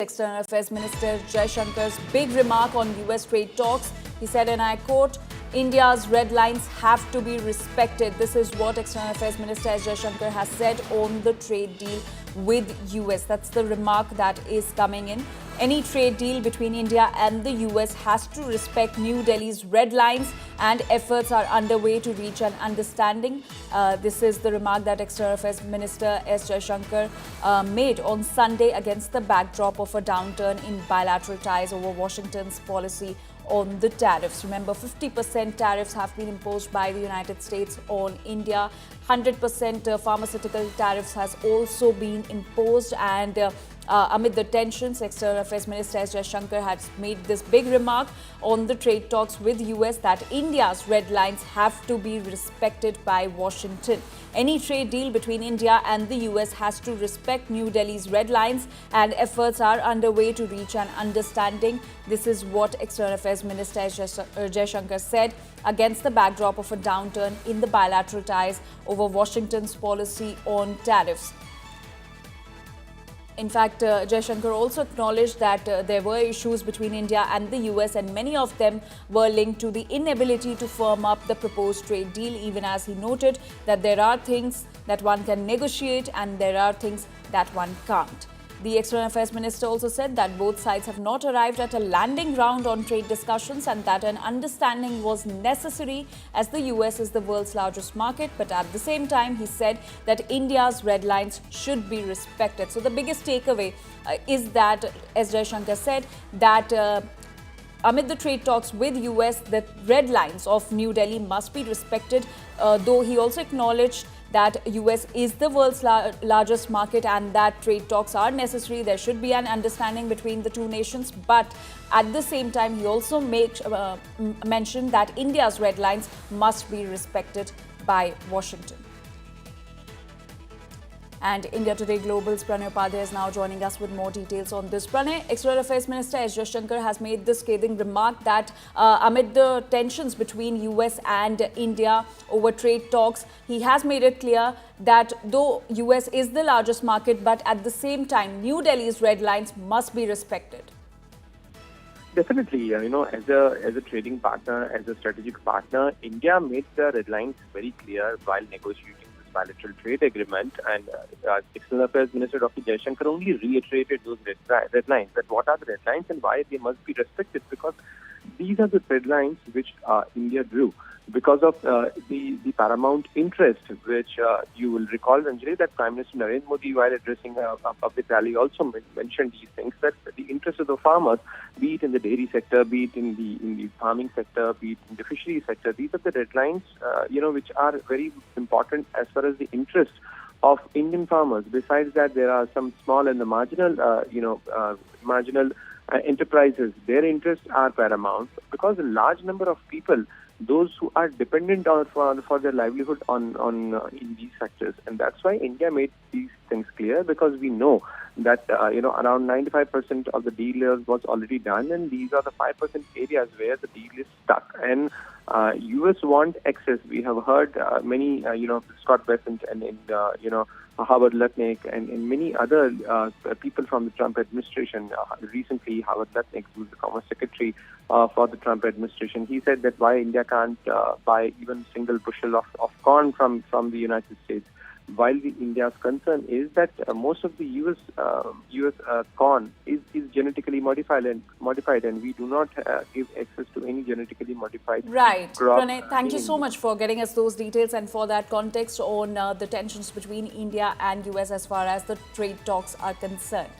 External Affairs Minister S Jaishankar's big remark on US trade talks. He said, and I quote, India's red lines have to be respected. This is what External Affairs Minister S Jaishankar has said on the trade deal with US. That's the remark that is coming in. Any trade deal between India and the US has to respect New Delhi's red lines, and efforts are underway to reach an understanding. This is the remark that External Affairs Minister S Jaishankar made on Sunday against the backdrop of a downturn in bilateral ties over Washington's policy on the tariffs. Remember, 50% tariffs have been imposed by the United States on India. 100% pharmaceutical tariffs has also been imposed, and amid the tensions, External Affairs Minister S Jaishankar has made this big remark on the trade talks with US that India's red lines have to be respected by Washington. Any trade deal between India and the US has to respect New Delhi's red lines, and efforts are underway to reach an understanding. This is what External Affairs Minister S Jaishankar said against the backdrop of a downturn in the bilateral ties over Washington's policy on tariffs. In fact, Jaishankar also acknowledged that there were issues between India and the US, and many of them were linked to the inability to firm up the proposed trade deal, even as he noted that there are things that one can negotiate and there are things that one can't. The External Affairs Minister also said that both sides have not arrived at a landing ground on trade discussions and that an understanding was necessary as the US is the world's largest market. But at the same time, he said that India's red lines should be respected. So the biggest takeaway is that, as Jaishankar said, that amid the trade talks with US, the red lines of New Delhi must be respected, though he also acknowledged that US is the world's largest market and that trade talks are necessary. There should be an understanding between the two nations. But at the same time, he also mentioned that India's red lines must be respected by Washington. And India Today Global's Pranay Upadhyay is now joining us with more details on this. Pranay, External Affairs Minister S Jaishankar has made this scathing remark that amid the tensions between US and India over trade talks, he has made it clear that though US is the largest market, but at the same time, New Delhi's red lines must be respected. Definitely, as a trading partner, as a strategic partner, India made the red lines very clear while negotiating bilateral trade agreement, and External Affairs Minister Dr. Jaishankar only reiterated those red lines, that what are the red lines and why they must be respected, because these are the red lines which India drew because of the paramount interest, which you will recall, Ranjali, that Prime Minister Narendra Modi, while addressing a public rally, also mentioned these things, that the interest of the farmers, be it in the dairy sector, be it in the farming sector, be it in the fishery sector, these are the red lines, which are very important as far as the interest of Indian farmers. Besides that, there are some small and the marginal enterprises. Their interests are paramount because a large number of people, those who are dependent on for their livelihood on in these sectors, and that's why India made these things clear, because we know that around 95% of the deal was already done, and these are the 5% areas where the deal is stuck, and US want access. We have heard many Scott Bessent and Howard Lutnick and many other people from the Trump administration. Recently, Howard Lutnick, who is the Commerce Secretary for the Trump administration, he said that why India can't buy even a single bushel of corn from the United States. While India's concern is that most of the US corn is genetically modified, and we do not give access to any genetically modified right. crop. Pranay, thank you so much for getting us those details and for that context on the tensions between India and US as far as the trade talks are concerned.